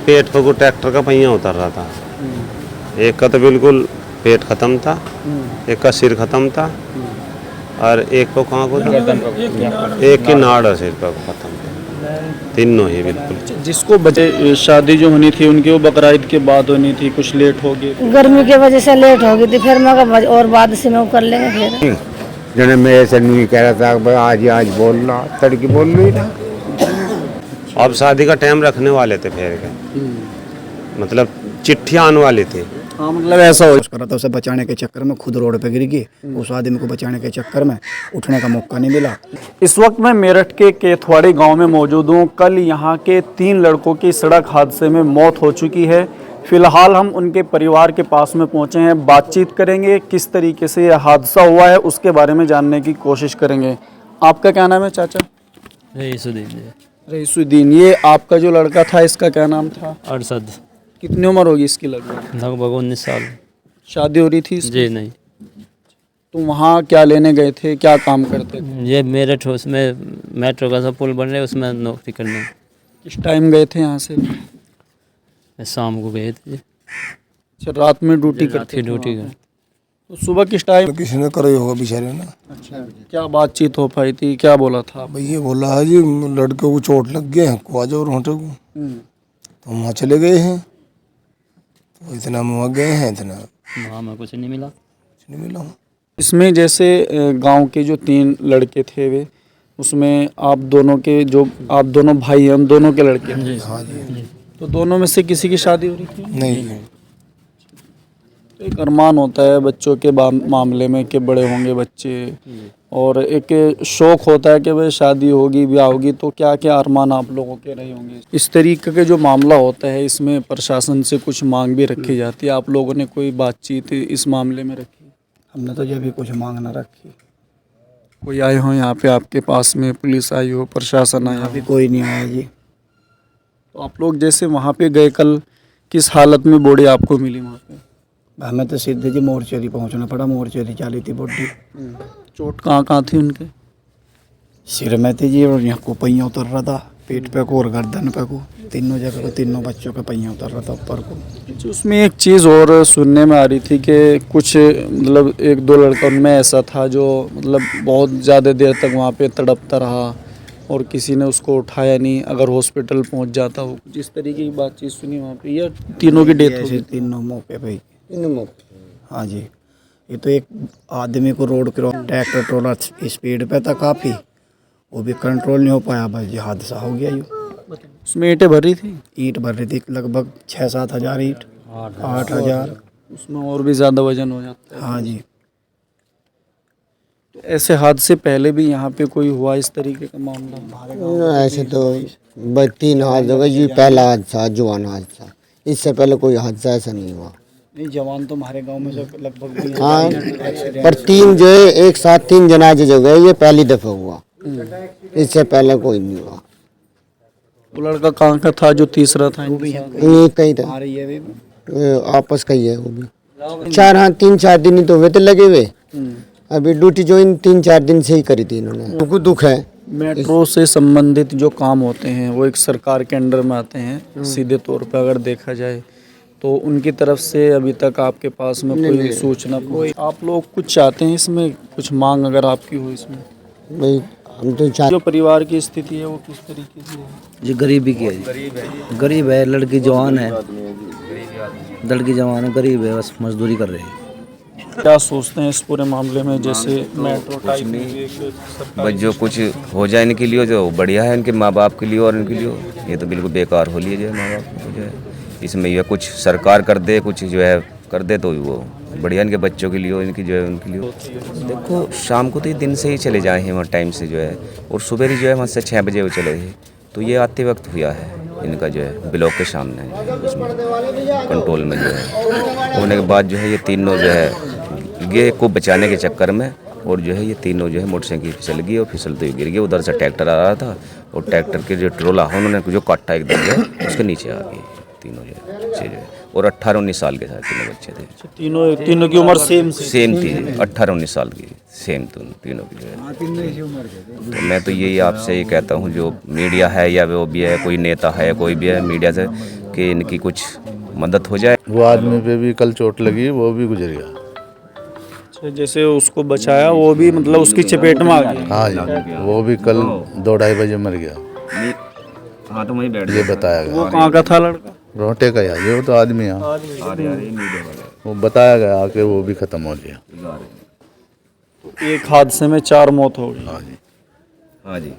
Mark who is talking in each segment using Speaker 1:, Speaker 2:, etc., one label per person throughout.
Speaker 1: पेट पर ट्रैक्टर का पहिया उतर रहा था। एक का तो बिल्कुल पेट खत्म था, एक का सिर खत्म था और एक को कहाँ को था, एक की नाड़ और सिर पर खत्म था, तीनों ही बिल्कुल।
Speaker 2: जिसको बचे शादी जो होनी थी उनकी वो बकरीद के बाद होनी थी, कुछ लेट हो गई,
Speaker 3: गर्मी की वजह से लेट हो गई थी, फिर मैं कहा और बाद से मैं कर लेंगे। फिर
Speaker 4: जने मेरे से नहीं कह रहा था आज बोल रहा, तड़की बोल रही था।
Speaker 1: अब शादी का टाइम रखने वाले थे फिर के, मतलब चिट्ठियाँ आने वाली थी।
Speaker 2: हाँ मतलब ऐसा हो
Speaker 5: करा था, उसे बचाने के चक्कर में खुद रोड पे गिर गई। उस आदमी को बचाने के चक्कर में उठने का मौका नहीं मिला।
Speaker 2: इस वक्त मैं मेरठ के केथवाड़ी गांव में मौजूद हूँ। कल यहाँ के 3 लड़कों की सड़क हादसे में मौत हो चुकी है। फिलहाल हम उनके परिवार के पास में पहुँचे हैं, बातचीत करेंगे, किस तरीके से यह हादसा हुआ है उसके बारे में जानने की कोशिश करेंगे। आपका क्या नाम है चाचा? रईसुद्दीन। ये आपका जो लड़का था इसका क्या नाम था?
Speaker 6: अरशद।
Speaker 2: कितनी उम्र होगी इसकी लगभग?
Speaker 6: लगभग 19 साल।
Speaker 2: शादी हो रही थी इसकी?
Speaker 6: जी नहीं।
Speaker 2: तो वहाँ क्या लेने गए थे, क्या काम करते थे?
Speaker 6: ये मेरठ उसमें मेट्रो का सा पुल बन रहा है, उसमें नौकरी करने।
Speaker 2: किस टाइम गए थे यहाँ से?
Speaker 6: शाम को गए थे।
Speaker 2: अच्छा, रात में ड्यूटी करते थे?
Speaker 6: ड्यूटी कर।
Speaker 2: तो सुबह किस टाइम?
Speaker 4: किसी ने करे होगा बेचारे ना।
Speaker 2: अच्छा, क्या बातचीत हो पाई थी, क्या बोला था?
Speaker 4: भाई ये बोला है जी लड़के को चोट लग गए हैं को आ जाओ रोटे को, तो वहाँ चले गए हैं। तो इतना में वहाँ गए हैं, इतना
Speaker 6: वहाँ में कुछ नहीं मिला।
Speaker 4: कुछ नहीं मिला।
Speaker 2: इसमें जैसे गांव के जो 3 लड़के थे वे, उसमें आप दोनों भाई हैं, उन दोनों के लड़के थे।
Speaker 4: हाँ जी।
Speaker 2: तो दोनों में से किसी की शादी हो रही थी?
Speaker 4: नहीं।
Speaker 2: तो एक अरमान होता है बच्चों के मामले में कि बड़े होंगे बच्चे, और एक शौक होता है कि भाई शादी होगी, ब्याह होगी, तो क्या क्या अरमान आप लोगों के रहे होंगे। इस तरीके के जो मामला होता है इसमें प्रशासन से कुछ मांग भी रखी जाती है। आप लोगों ने कोई बातचीत इस मामले में रखी?
Speaker 5: हमने तो जब भी कुछ मांग न रखी।
Speaker 2: कोई आए हो यहाँ पे आपके पास में, पुलिस आई हो, प्रशासन आया
Speaker 5: अभी
Speaker 2: हो?
Speaker 5: कोई नहीं आया जी।
Speaker 2: तो आप लोग जैसे वहाँ पे गए कल, किस हालत में बॉडी आपको मिली वहाँ पे?
Speaker 5: हमें तो सीधे जी मोर्चरी पहुंचना पड़ा, मोर्चरी चाली थी बॉडी।
Speaker 2: चोट कहाँ कहाँ थी उनके?
Speaker 5: सिर में थी जी, और यहाँ को पहिया उतर रहा था, पेट पे को और गर्दन पे को, तीनों जगह को, तीनों बच्चों के पहिया उतर रहा था ऊपर को।
Speaker 2: अच्छा, उसमें एक चीज़ और सुनने में आ रही थी कि कुछ मतलब 1-2 लड़का उनमें ऐसा था जो मतलब बहुत ज़्यादा देर तक वहाँ पे तड़पता रहा और किसी ने उसको उठाया नहीं, अगर हॉस्पिटल पहुँच जाता हो। जिस तरीके की बातचीत सुनी वहाँ पे, या तीनों की डेथ हो गई?
Speaker 5: तीनों मौके पे ही। हाँ जी। ये तो एक आदमी को road cross, tractor troller speed पे था काफ़ी, वो भी कंट्रोल नहीं हो पाया, बस ये हादसा हो गया। यूँ
Speaker 2: उसमें ईंटें भरी थी?
Speaker 5: ईंट भर रही थी लगभग 6-7 हज़ार ईंट, 8 हज़ार।
Speaker 2: उसमें और भी ज़्यादा वजन हो जाता है।
Speaker 5: हाँ जी।
Speaker 2: तो ऐसे हादसे पहले भी यहाँ पे कोई हुआ इस तरीके का मामला?
Speaker 7: ऐसे तो 3 हादसा होगा, ये पहला हादसा, जवान हादसा। इससे पहले कोई हादसा ऐसा नहीं हुआ।
Speaker 5: नहीं, जवान तो हमारे गांव में सब लगभग
Speaker 7: हाँ, पर 3 जो है एक साथ 3 जनाजे जो गए, ये पहली दफा हुआ। इससे पहले कोई नहीं हुआ।
Speaker 2: वो लड़का कहाँ का था जो तीसरा था?
Speaker 7: ये कहीं था,
Speaker 5: आ रही है अभी।
Speaker 7: आपस का ही है वो भी। 3-4 दिन ही तो हुए थे लगे हुए। अभी ड्यूटी ज्वाइन 3-4 दिन से ही करी थी इन्होंने। उनको दुख है।
Speaker 2: मेट्रो से संबंधित जो काम होते हैं वो एक सरकार के अंडर में आते हैं सीधे तौर पे अगर देखा जाए तो। उनकी तरफ से अभी तक आपके पास में कोई सूचना, कोई आप लोग कुछ चाहते हैं इसमें, कुछ मांग अगर आपकी हो इसमें?
Speaker 7: भाई हम तो
Speaker 2: जो परिवार की स्थिति है वो किस तरीके की है?
Speaker 8: जी गरीबी की है जी, गरीब है, लड़की जवान है, गरीब है, बस मजदूरी कर रहे हैं।
Speaker 2: क्या सोचते हैं इस पूरे मामले में? जैसे मेट्रो टाइप
Speaker 9: बस जो कुछ हो जाए इनके लिए जो बढ़िया है, इनके माँ बाप के लिए और इनके लिए। ये तो बिल्कुल बेकार हो लिए जो है माँ बाप को, जो है इसमें यह कुछ सरकार कर दे, कुछ जो है कर दे तो वो बढ़िया इनके बच्चों के लिए और इनकी जो है उनके लिए। देखो शाम को तो ये दिन से ही चले जाए हैं वहाँ टाइम से जो है, और सुबह ही जो है वहाँ से 6 बजे वो चले गए। तो ये आते वक्त हुआ है इनका जो है ब्लॉक के सामने, उसमें कंट्रोल में जो है होने के बाद जो है ये तीनों जो है ये को बचाने के चक्कर में, और जो है ये तीनों जो है मोटरसाइकिल फिसल गई और फिसलते हुए गिर गए। उधर से ट्रैक्टर आ रहा था और ट्रैक्टर के जो ट्रोला है उन्होंने जो काटा एकदम जो उसके नीचे आ गई। तीनों जो है बच्चे जो है, और 18-19 साल के साथ तीनों बच्चे थे।
Speaker 2: तीनों की उम्र सेम
Speaker 9: थी 18-19 साल की सेम, तीनों की जो है। तो मैं तो यही आपसे ये कहता हूँ, जो मीडिया है या वो भी है, कोई नेता है, कोई भी है मीडिया से, कि इनकी कुछ मदद हो जाए।
Speaker 10: वो आदमी पे भी कल चोट लगी, वो भी गुजर गया।
Speaker 2: जैसे उसको बचाया वो भी मतलब उसकी चपेट में आ गया।
Speaker 10: हाँ जी, वो भी कल 2-2:30 बजे मर गया।
Speaker 9: हाँ तो वहीं बैठ
Speaker 10: ये बताया गया।
Speaker 2: वो कहाँ का था लड़का?
Speaker 10: रोहटे का यार, ये वो तो आदमी है, वो बताया गया कि वो भी खत्म हो गया।
Speaker 2: एक हादसे में 4 मौत हो गई।
Speaker 10: हाँ जी,
Speaker 9: हाँ जी।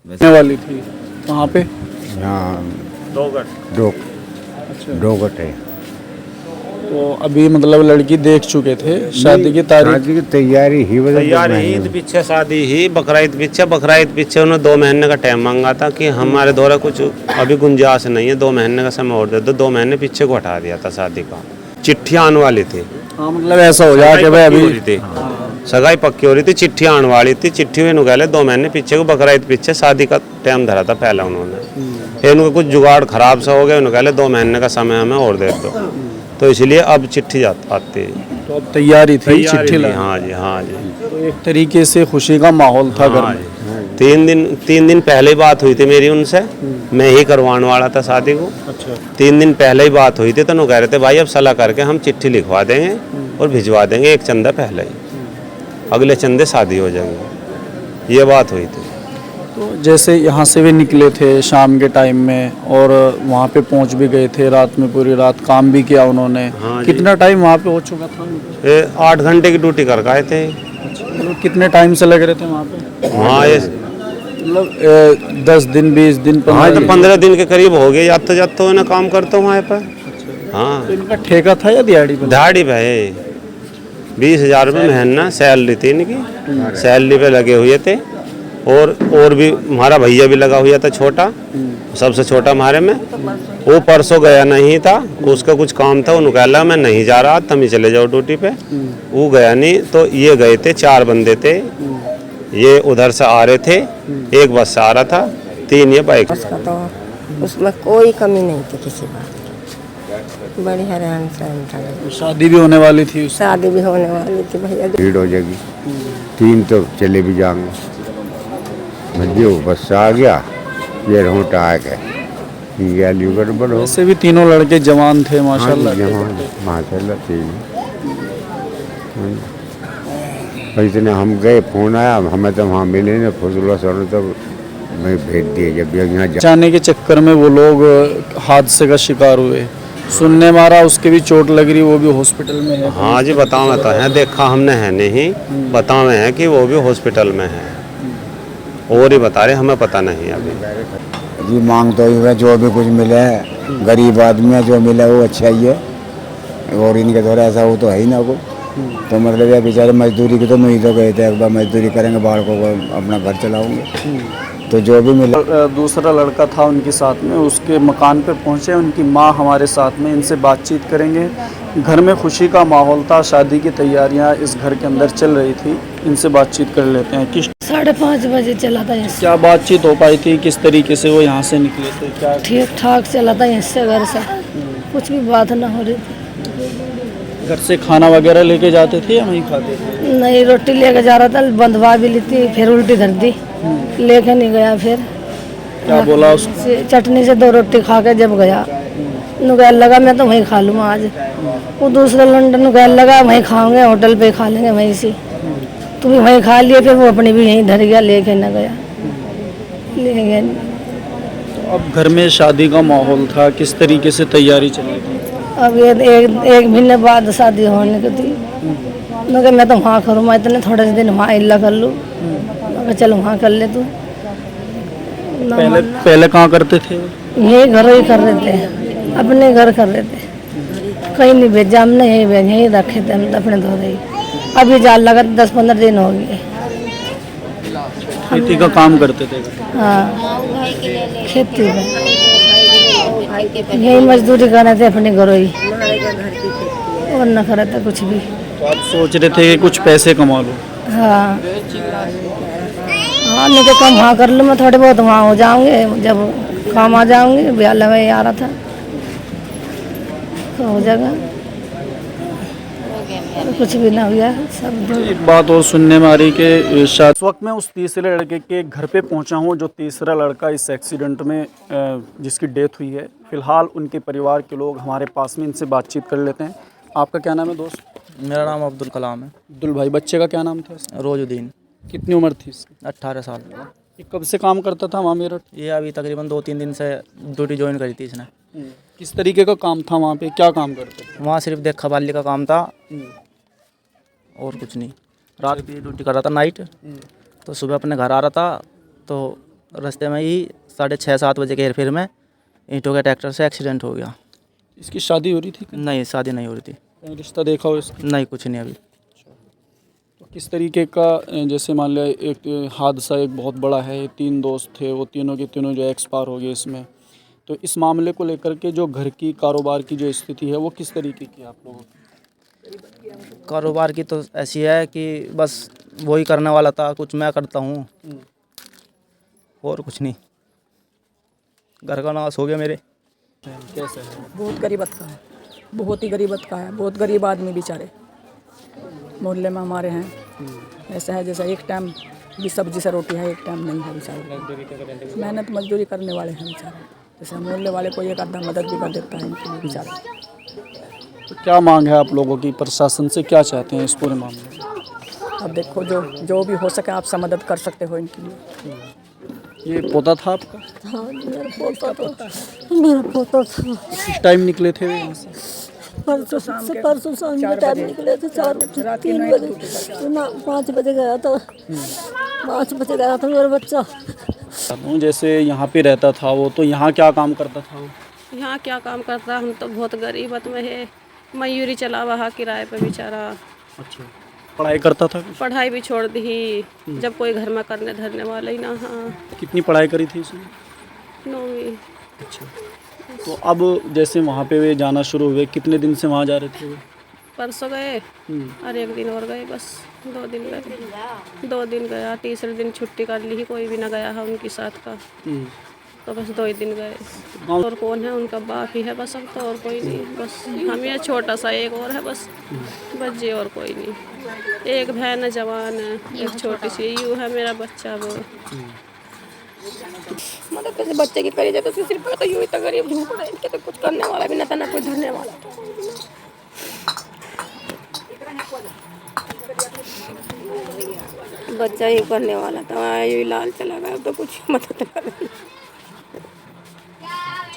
Speaker 2: रहने वाली थी कहाँ पे?
Speaker 7: दो गटे
Speaker 3: तो अभी मतलब लड़की देख चुके थे शादी की तारीख।
Speaker 7: शादी की तैयारी ही
Speaker 1: ईद पीछे शादी ही बकरा ईद पीछे उन्होंने 2 महीने का टाइम मांगा था कि हमारे द्वारा कुछ अभी गुंजाइश नहीं है, 2 महीने का समय और दे दो। 2 महीने पीछे को हटा दिया था शादी का। चिट्ठियाँ आने वाली थी।
Speaker 3: हाँ मतलब ऐसा हो जाए कि भाई अभी
Speaker 1: सगाई पक्की हो रही थी, चिट्ठियाँ आने वाली थी। चिट्ठी में निकाले 2 महीने पीछे को बकरा ईद पीछे शादी का टाइम धरा था पहले उन्होंने। फिर उनका कुछ जुगाड़ खराब सा हो गया, निकाले 2 महीने का समय हमें और दे दो, तो इसलिए अब चिट्ठी आती है।
Speaker 3: तो अब तैयारी थी चिट्ठी ला।
Speaker 1: हाँ जी, हाँ जी।
Speaker 3: तो एक तरीके से खुशी का माहौल था घर में।
Speaker 1: 3 दिन पहले ही बात हुई थी मेरी उनसे, मैं ही करवाने वाला था शादी को।
Speaker 3: अच्छा।
Speaker 1: 3 दिन पहले ही बात हुई थी, तो वो कह रहे थे भाई अब सलाह करके हम चिट्ठी लिखवा देंगे और भिजवा देंगे 1 चंदा पहले ही, अगले चंदे शादी हो जाएगी, ये बात हुई थी।
Speaker 3: तो जैसे यहाँ से भी निकले थे शाम के टाइम में और वहाँ पे पहुँच भी गए थे, रात में पूरी रात काम भी किया उन्होंने।
Speaker 1: हाँ जी।
Speaker 3: कितना टाइम वहाँ पे हो चुका था?
Speaker 1: 8 घंटे की ड्यूटी कर आए थे।
Speaker 3: मतलब कितने टाइम से लग रहे थे वहाँ पे?
Speaker 1: हाँ, ये
Speaker 3: मतलब 10 दिन 20 दिन
Speaker 1: 15 दिन के करीब हो गए जाते ना काम करता हूँ वहाँ पर। हाँ,
Speaker 3: तो इनका ठेका था या दिहाड़ी पे?
Speaker 1: दिहाड़ी पे है। 20,000 रुपये महीना सैलरी थी इनकी, सैलरी पे लगे हुए थे। और भी हमारा भैया भी लगा हुआ था छोटा, सबसे छोटा हमारे में। वो परसों गया नहीं था, उसका कुछ काम था, वो निकाला मैं नहीं जा रहा, तुम ही चले जाओ ड्यूटी पे। वो गया नहीं, तो ये गए थे, 4 बंदे थे। ये उधर से आ रहे थे, एक बस से आ रहा था, 3 ये बाइक।
Speaker 11: उसमें कोई कमी नहीं थी किसी बात की, बड़ी हैरान सहन था।
Speaker 3: शादी भी होने वाली थी उसकी।
Speaker 11: शादी भी होने वाली थी भैया।
Speaker 7: भीड़ हो जाएगी, 3 तो चले भी जाएंगे। भैया बस से आ गया, ये रोटा आ गया, गड़बड़ हो।
Speaker 3: वैसे भी तीनों लड़के जवान थे माशाल्लाह।
Speaker 7: माशाल्लाह 3। इतने हम गए, फोन आया, हमें तो वहाँ मिले ना, फजूला सर तो मैं भेज दिए। जब यहाँ
Speaker 3: जाने के चक्कर में वो लोग हादसे का शिकार हुए। सुनने मारा उसके भी चोट लग रही, वो भी हॉस्पिटल में है।
Speaker 1: हाँ जी, बताओ तो है, देखा हमने है नहीं, बताओ है कि वो भी हॉस्पिटल में है, और ही बता रहे, हमें पता नहीं अभी।
Speaker 7: जी मांग तो है, जो भी कुछ मिले है, गरीब आदमी है, जो मिला वो अच्छा ही है। और इनके द्वारा ऐसा हो तो है ही ना को। तो मतलब ये बेचारे मजदूरी की तो नहीं तो गए थे, एक बार मजदूरी करेंगे, बालकों को अपना घर चलाओगे, तो जो भी मिला।
Speaker 3: दूसरा लड़का था उनके साथ में, उसके मकान पे पहुंचे, उनकी माँ हमारे साथ में, इनसे बातचीत करेंगे। घर में खुशी का माहौल था, शादी की तैयारियां इस घर के अंदर चल रही थी, इनसे बातचीत कर लेते हैं। किस
Speaker 11: 5:30 बजे चला था यहाँ से।
Speaker 3: क्या बातचीत हो पाई थी, किस तरीके से वो यहाँ से निकले थे? क्या
Speaker 11: ठीक ठाक चला था यहाँ से, घर से कुछ भी बात ना हो रही थी।
Speaker 3: घर से खाना वगैरह लेके जाते थे या वहीं खाते थे?
Speaker 11: नहीं, रोटी लेके जा रहा था, बंधवा भी ली थी, फिर उल्टी धर दी, लेके नहीं गया। फिर
Speaker 3: क्या बोला उसको?
Speaker 11: चटनी से 2 रोटी खा के जब गया, नुगैल लगा मैं तो वहीं खा लूँगा आज। वो दूसरा लंडन नुगैल लगा वहीं खाओगे, होटल पे खा लेंगे वहीं से। तू भी वहीं खा लिए, फिर वो अपनी भी यहीं धर गया, लेके न गया, ले गया।
Speaker 3: तो अब घर में शादी का माहौल था, किस तरीके से तैयारी चल रही थी?
Speaker 11: अब ये एक महीने बाद शादी होने की थी। मैं तो वहाँ करूँ, मैं इतने थोड़े से दिन वहाँ इल्ला कर लूँ, चलो वहाँ कर ले तू।
Speaker 3: पहले कहाँ करते थे?
Speaker 11: यही घर ही कर रहे थे, अपने घर कर रहे थे, कहीं नहीं भेजा हमने, यहीं रखे थे हम अपने धो रही। अभी जाल लगा 10-15 दिन हो गए।
Speaker 3: खेती का काम करते थे?
Speaker 11: हाँ, खेती में यही मजदूरी कर रहे थे अपने घरों ही, और न कर रहे थे कुछ भी।
Speaker 3: तो आप सोच रहे थे कि कुछ पैसे कमा लो?
Speaker 11: हाँ हाँ, नहीं तो कम वहाँ कर लूँ, मैं थोड़े बहुत वहाँ हो जाऊँगे, जब काम आ जाऊँगे। ब्याह में आ रहा था, तो हो जाएगा, कुछ भी ना हुआ सब दो।
Speaker 3: एक बात और सुनने में आ रही कि शायद इस वक्त मैं उस तीसरे लड़के के घर पे पहुंचा हूं, जो तीसरा लड़का इस एक्सीडेंट में जिसकी डेथ हुई है। फ़िलहाल उनके परिवार के लोग हमारे पास में, इनसे बातचीत कर लेते हैं। आपका क्या नाम है दोस्त?
Speaker 8: मेरा नाम अब्दुल कलाम है।
Speaker 3: अब्दुल भाई, बच्चे का क्या नाम था?
Speaker 8: रोजुद्दीन।
Speaker 3: कितनी उम्र थी इसकी?
Speaker 8: 18 साल।
Speaker 3: ये कब से काम करता था वहाँ मेरठ?
Speaker 8: ये अभी तकरीबन 2-3 दिन से ड्यूटी ज्वाइन करी थी इसने।
Speaker 3: किस तरीके का काम था वहाँ पे, क्या काम करते थे?
Speaker 8: वहाँ सिर्फ देखा बाली का काम था और कुछ नहीं। रात भी ड्यूटी कर रहा था नाइट, तो सुबह अपने घर आ रहा था तो रास्ते में ही 6:30-7 बजे के हेरफेर में ईंटों के ट्रैक्टर से एक्सीडेंट हो गया।
Speaker 3: इसकी शादी हो रही थी?
Speaker 8: नहीं, शादी नहीं हो रही थी।
Speaker 3: कहीं रिश्ता देखा हो इसका?
Speaker 8: नहीं, कुछ नहीं अभी।
Speaker 3: तो किस तरीके का, जैसे मान लिया एक हादसा एक बहुत बड़ा है, 3 दोस्त थे, वो तीनों के तीनों जो एक्सपायर हो गए इसमें, तो इस मामले को लेकर के जो घर की कारोबार की जो स्थिति है वो किस तरीके की है आप लोगों की?
Speaker 8: कारोबार की तो ऐसी है कि बस वही करने वाला था, कुछ मैं करता हूँ और कुछ नहीं। घर का नाश हो गया मेरे।
Speaker 3: कैसे है?
Speaker 12: बहुत गरीबत का है, बहुत ही गरीबत का है। बहुत गरीब आदमी बेचारे मोहल्ले में हमारे हैं। ऐसा है जैसा एक टाइम भी सब्जी से रोटी है, एक टाइम नहीं है बेचारे। मेहनत मजदूरी करने वाले हैं बेचारे। जैसे मोहल्ले वाले को एक आधा मदद भी कर देता है इनके लिए बेचारे।
Speaker 3: तो क्या मांग है आप लोगों की, प्रशासन से क्या चाहते हैं इस पूरे मामले में?
Speaker 12: अब देखो जो भी हो सके आपसे मदद कर सकते हो इनके लिए।
Speaker 3: ये पोता था आपका?
Speaker 11: हाँ, मेरा पोता था।
Speaker 3: किस टाइम निकले थे यहाँ से?
Speaker 11: परसों शाम में टाइम निकले थे, 3 बजे ना 5 बजे गया था। 5 बजे गया था मेरा बच्चा।
Speaker 3: जैसे यहाँ पे रहता था वो, तो यहाँ क्या काम करता था वो?
Speaker 13: यहाँ क्या काम करता, हम तो बहुत गरीबत में है। मयूरी चला वहाँ किराए पे बेचारा।
Speaker 3: अच्छा, पढ़ाई करता था?
Speaker 13: पढ़ाई भी छोड़ दी जब कोई घर में करने धरने वाला ही ना। हाँ।
Speaker 3: कितनी पढ़ाई करी थी उसने?
Speaker 13: 9वीं।
Speaker 3: अच्छा, तो अब जैसे वहाँ पे वे जाना शुरू हुए, कितने दिन से वहाँ जा रहे थे?
Speaker 13: परसों गए और 1 दिन और गए, बस 2 दिन गए। 2 दिन गया, तीसरे दिन छुट्टी कर ली, कोई भी ना गया है उनके साथ का, तो बस 2 ही दिन गए। और कौन है, उनका बाप ही है बस, अब तो और कोई नहीं। बस हम ये छोटा सा एक और है बस, बच्चे और कोई नहीं। एक बहन है जवान है, एक छोटी सी यू है मेरा बच्चा। वो
Speaker 11: मतलब कैसे बच्चे की करी जाए, तो सिर्फ तो यूँ इतना गरीब झूठ है, इनके तो कुछ करने वाला भी ना था, ना कोई धरने वाला। बच्चा ही करने वाला था, यही लाल चला गया, तो कुछ मदद कर रही।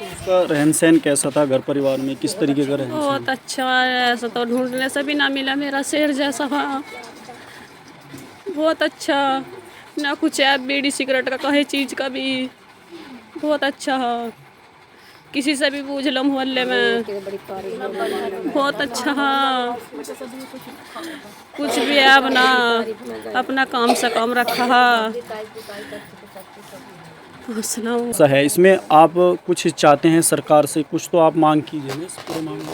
Speaker 3: उसका रहन सहन कैसा था घर परिवार में, किस तरीके का रहन सहन?
Speaker 13: बहुत अच्छा है, ऐसा तो ढूंढने से भी ना मिला मेरा शेर जैसा। हाँ, बहुत अच्छा, ना कुछ ऐप बीड़ी सिगरेट का कहे चीज़ का भी, बहुत अच्छा है। किसी से भी पूछ लो मोहल्ले में, बहुत अच्छा है। कुछ भी है, अपना काम से काम रखा है।
Speaker 3: ऐसा है, इसमें आप कुछ चाहते हैं सरकार से, कुछ तो आप मांग कीजिए ना इस पूरे मामले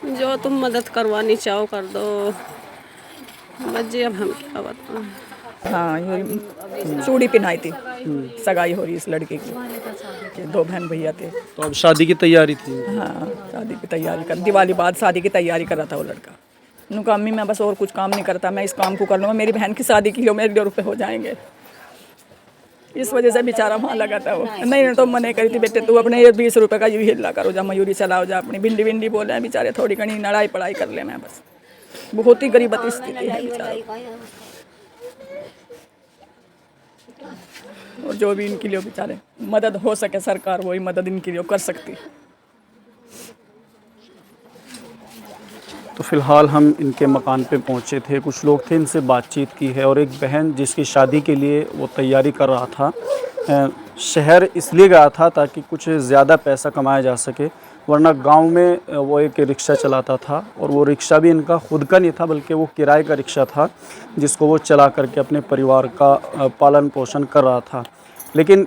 Speaker 3: में।
Speaker 13: जो तुम मदद करवानी चाहो कर दो बच्चे, अब हम क्या बताएं।
Speaker 12: हाँ, ये चूड़ी पहनाई थी, सगाई हो रही इस लड़के की। 2 बहन भैया थे,
Speaker 3: तो अब शादी की तैयारी थी?
Speaker 12: हाँ, शादी की तैयारी कर, दिवाली बाद शादी की तैयारी कर रहा था वो लड़का। उनका अम्मी मैं बस और कुछ काम नहीं करता, मैं इस काम को कर लूँगा, मेरी बहन की शादी की हो, मेरे 2 रुपये हो जाएंगे। इस वजह से बेचारा वहाँ लगा था वो। नहीं तो मने करी थी, बेटे तू अपने 20 रुपये का यूँ हिला करो, जा मयूरी चलाओ, जा अपनी भिंडी बोले हैं बेचारे, थोड़ी घनी लड़ाई पढ़ाई कर ले। मैं बस बहुत ही गरीबत स्थिति है बेचारा, और जो भी इनके लिए बेचारे मदद हो सके, सरकार वही मदद इनके लिए कर सकती है।
Speaker 3: तो फिलहाल हम इनके मकान पे पहुंचे थे, कुछ लोग थे, इनसे बातचीत की है। और एक बहन जिसकी शादी के लिए वो तैयारी कर रहा था, शहर इसलिए गया था ताकि कुछ ज़्यादा पैसा कमाया जा सके, वरना गांव में वो एक रिक्शा चलाता था, और वो रिक्शा भी इनका खुद का नहीं था बल्कि वो किराए का रिक्शा था, जिसको वो चला करके अपने परिवार का पालन पोषण कर रहा था। लेकिन